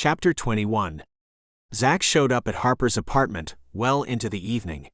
Chapter 21. Zach showed up at Harper's apartment well into the evening.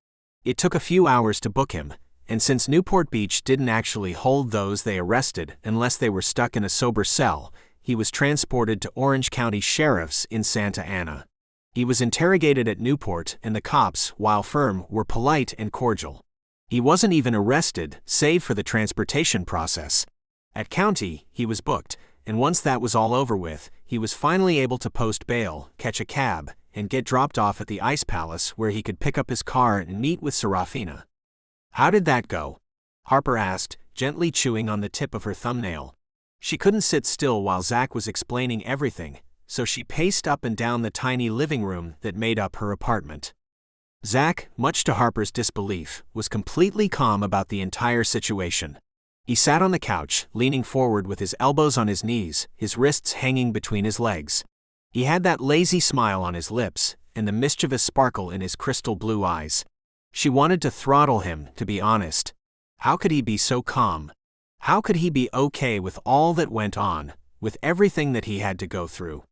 It took a few hours to book him, and since Newport Beach didn't actually hold those they arrested unless they were stuck in a sober cell, he was transported to Orange County Sheriff's in Santa Ana. He was interrogated at Newport, and the cops, while firm, were polite and cordial. He wasn't even arrested, save for the transportation process. At County, he was booked, and once that was all over with, he was finally able to post bail, catch a cab, and get dropped off at the Ice Palace where he could pick up his car and meet with Serafina. "How did that go?" Harper asked, gently chewing on the tip of her thumbnail. She couldn't sit still while Zach was explaining everything, so she paced up and down the tiny living room that made up her apartment. Zach, much to Harper's disbelief, was completely calm about the entire situation. He sat on the couch, leaning forward with his elbows on his knees, his wrists hanging between his legs. He had that lazy smile on his lips, and the mischievous sparkle in his crystal blue eyes. She wanted to throttle him, to be honest. How could he be so calm? How could he be okay with all that went on, with everything that he had to go through?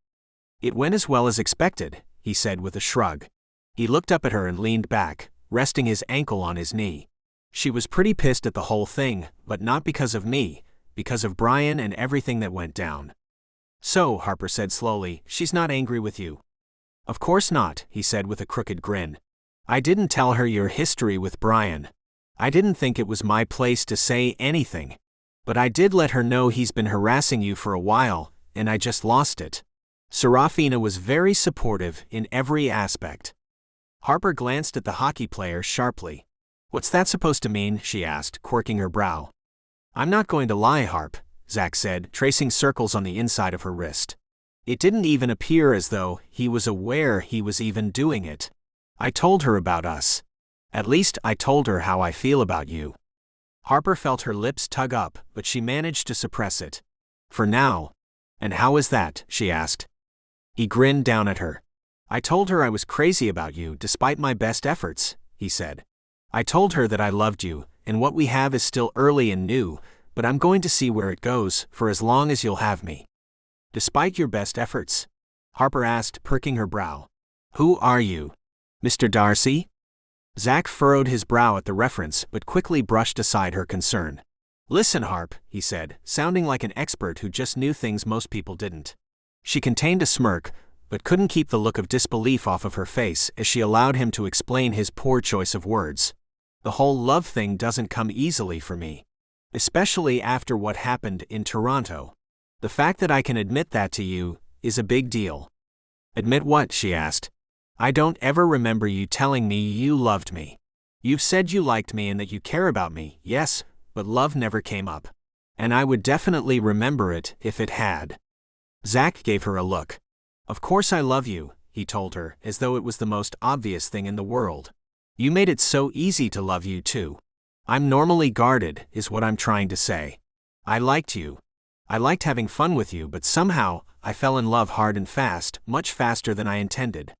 "It went as well as expected," he said with a shrug. He looked up at her and leaned back, resting his ankle on his knee. "She was pretty pissed at the whole thing, but not because of me, because of Brian and everything that went down." "So," Harper said slowly, "she's not angry with you?" "Of course not," he said with a crooked grin. "I didn't tell her your history with Brian. I didn't think it was my place to say anything. But I did let her know he's been harassing you for a while, and I just lost it." Serafina was very supportive in every aspect. Harper glanced at the hockey player sharply. "What's that supposed to mean?" she asked, quirking her brow. "I'm not going to lie, Harp," Zach said, tracing circles on the inside of her wrist. It didn't even appear as though he was aware he was even doing it. "I told her about us. At least I told her how I feel about you." Harper felt her lips tug up, but she managed to suppress it. "For now." "And how is that?" she asked. He grinned down at her. "I told her I was crazy about you despite my best efforts," he said. "I told her that I loved you, and what we have is still early and new, but I'm going to see where it goes for as long as you'll have me." "Despite your best efforts?" Harper asked, perking her brow. "Who are you? Mr. Darcy?" Zach furrowed his brow at the reference but quickly brushed aside her concern. "Listen, Harp," he said, sounding like an expert who just knew things most people didn't. She contained a smirk, but couldn't keep the look of disbelief off of her face as she allowed him to explain his poor choice of words. "The whole love thing doesn't come easily for me. Especially after what happened in Toronto. The fact that I can admit that to you is a big deal." "Admit what?" she asked. "I don't ever remember you telling me you loved me. You've said you liked me and that you care about me, yes, but love never came up. And I would definitely remember it if it had." Zach gave her a look. "Of course I love you," he told her, as though it was the most obvious thing in the world. "You made it so easy to love you too. I'm normally guarded, is what I'm trying to say. I liked you. I liked having fun with you, but somehow, I fell in love hard and fast, much faster than I intended."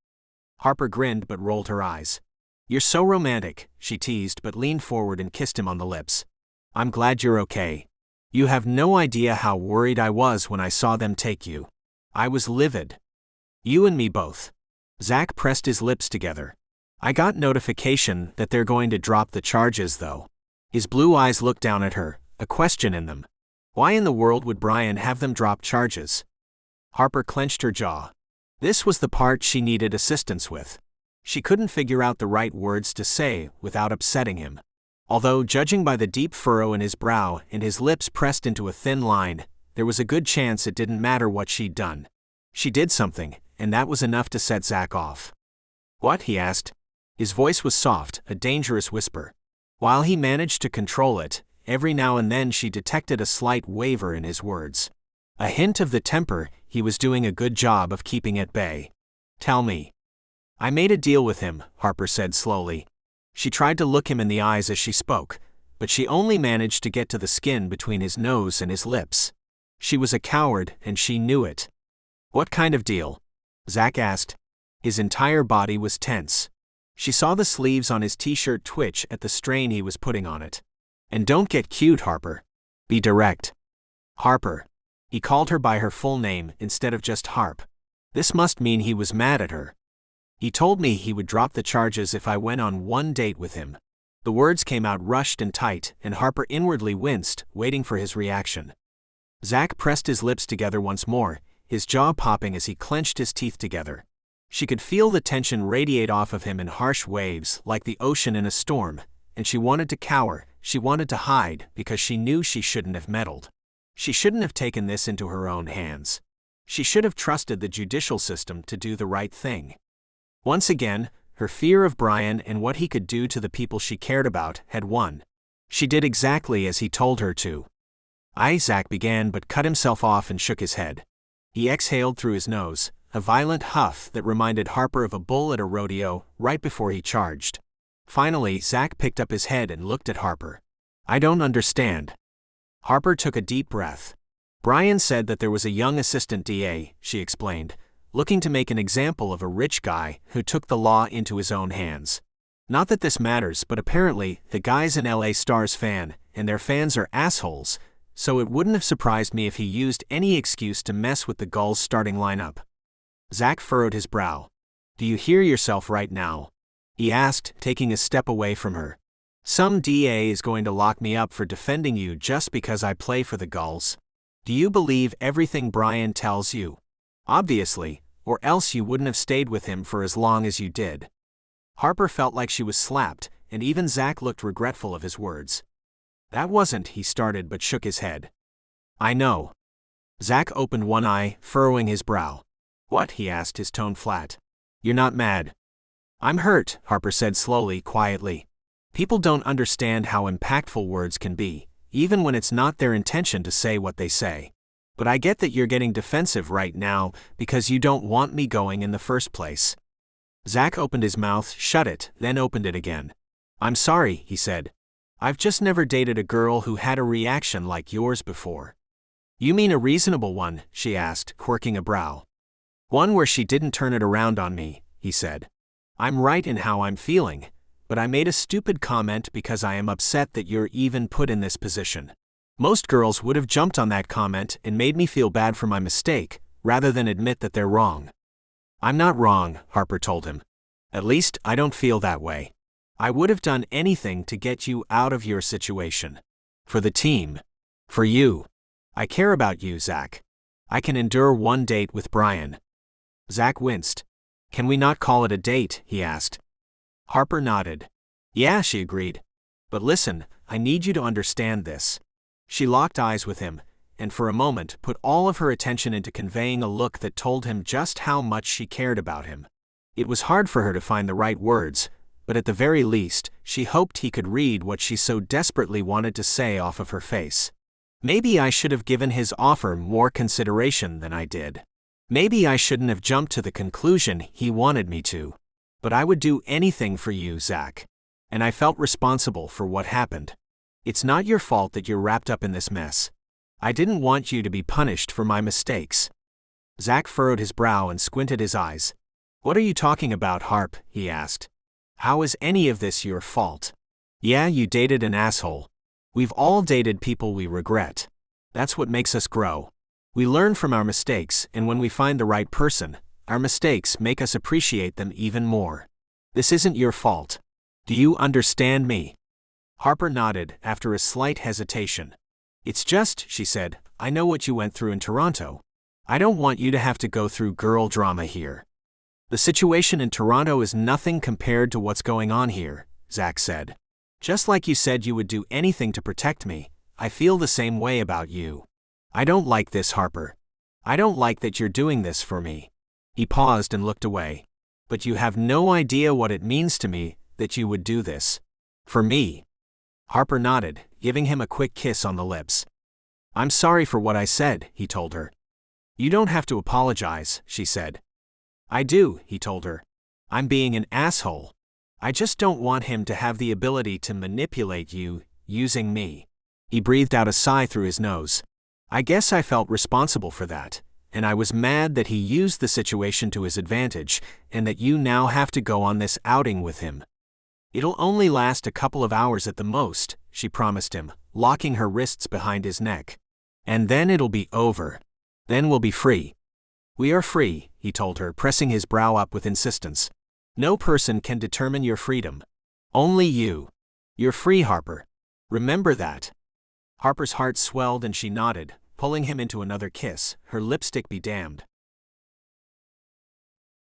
Harper grinned but rolled her eyes. "You're so romantic," she teased but leaned forward and kissed him on the lips. "I'm glad you're okay. You have no idea how worried I was when I saw them take you. I was livid. You and me both." Zach pressed his lips together. "I got notification that they're going to drop the charges though." His blue eyes looked down at her, a question in them. Why in the world would Brian have them drop charges? Harper clenched her jaw. This was the part she needed assistance with. She couldn't figure out the right words to say without upsetting him. Although, judging by the deep furrow in his brow and his lips pressed into a thin line, there was a good chance it didn't matter what she'd done. She did something, and that was enough to set Zach off. "What?" he asked. His voice was soft, a dangerous whisper. While he managed to control it, every now and then she detected a slight waver in his words. A hint of the temper he was doing a good job of keeping at bay. "Tell me." "I made a deal with him," Harper said slowly. She tried to look him in the eyes as she spoke, but she only managed to get to the skin between his nose and his lips. She was a coward, and she knew it. "What kind of deal?" Zach asked. His entire body was tense. She saw the sleeves on his t-shirt twitch at the strain he was putting on it. "And don't get cute, Harper. Be direct." "Harper." He called her by her full name instead of just Harp. This must mean he was mad at her. He told me he would drop the charges if I went on one date with him. The words came out rushed and tight, and Harper inwardly winced, waiting for his reaction. Zach pressed his lips together once more, his jaw popping as he clenched his teeth together. She could feel the tension radiate off of him in harsh waves, like the ocean in a storm, and she wanted to cower, she wanted to hide, because she knew she shouldn't have meddled. She shouldn't have taken this into her own hands. She should have trusted the judicial system to do the right thing. Once again, her fear of Brian and what he could do to the people she cared about had won. She did exactly as he told her to. Zach began but cut himself off and shook his head. He exhaled through his nose, a violent huff that reminded Harper of a bull at a rodeo right before he charged. Finally, Zach picked up his head and looked at Harper. I don't understand. Harper took a deep breath. Brian said that there was a young assistant DA, she explained, looking to make an example of a rich guy who took the law into his own hands. Not that this matters, but apparently, the guy's an LA Stars fan, and their fans are assholes, so it wouldn't have surprised me if he used any excuse to mess with the Gulls' starting lineup. Zach furrowed his brow. Do you hear yourself right now? He asked, taking a step away from her. Some DA is going to lock me up for defending you just because I play for the Gulls. Do you believe everything Brian tells you? Obviously, or else you wouldn't have stayed with him for as long as you did. Harper felt like she was slapped, and even Zach looked regretful of his words. That wasn't, he started but shook his head. I know. Zach opened one eye, furrowing his brow. What? He asked, his tone flat. You're not mad. I'm hurt, Harper said slowly, quietly. People don't understand how impactful words can be, even when it's not their intention to say what they say. But I get that you're getting defensive right now because you don't want me going in the first place. Zach opened his mouth, shut it, then opened it again. I'm sorry, he said. I've just never dated a girl who had a reaction like yours before. You mean a reasonable one? She asked, quirking a brow. One where she didn't turn it around on me, he said. I'm right in how I'm feeling, but I made a stupid comment because I am upset that you're even put in this position. Most girls would have jumped on that comment and made me feel bad for my mistake, rather than admit that they're wrong. I'm not wrong, Harper told him. At least, I don't feel that way. I would have done anything to get you out of your situation. For the team. For you. I care about you, Zach. I can endure one date with Brian. Zach winced. Can we not call it a date? He asked. Harper nodded. Yeah, she agreed. But listen, I need you to understand this. She locked eyes with him, and for a moment put all of her attention into conveying a look that told him just how much she cared about him. It was hard for her to find the right words, but at the very least, she hoped he could read what she so desperately wanted to say off of her face. Maybe I should have given his offer more consideration than I did. Maybe I shouldn't have jumped to the conclusion he wanted me to. But I would do anything for you, Zach. And I felt responsible for what happened. It's not your fault that you're wrapped up in this mess. I didn't want you to be punished for my mistakes. Zach furrowed his brow and squinted his eyes. What are you talking about, Harp? He asked. How is any of this your fault? Yeah, you dated an asshole. We've all dated people we regret. That's what makes us grow. We learn from our mistakes, and when we find the right person, our mistakes make us appreciate them even more. This isn't your fault. Do you understand me? Harper nodded, after a slight hesitation. It's just, she said, I know what you went through in Toronto. I don't want you to have to go through girl drama here. The situation in Toronto is nothing compared to what's going on here, Zach said. Just like you said you would do anything to protect me, I feel the same way about you. I don't like this, Harper. I don't like that you're doing this for me. He paused and looked away. But you have no idea what it means to me that you would do this. For me. Harper nodded, giving him a quick kiss on the lips. I'm sorry for what I said, he told her. You don't have to apologize, she said. I do, he told her. I'm being an asshole. I just don't want him to have the ability to manipulate you, using me. He breathed out a sigh through his nose. I guess I felt responsible for that, and I was mad that he used the situation to his advantage, and that you now have to go on this outing with him. It'll only last a couple of hours at the most, she promised him, locking her wrists behind his neck. And then it'll be over. Then we'll be free. We are free, he told her, pressing his brow up with insistence. No person can determine your freedom. Only you. You're free, Harper. Remember that. Harper's heart swelled and she nodded, pulling him into another kiss, her lipstick be damned.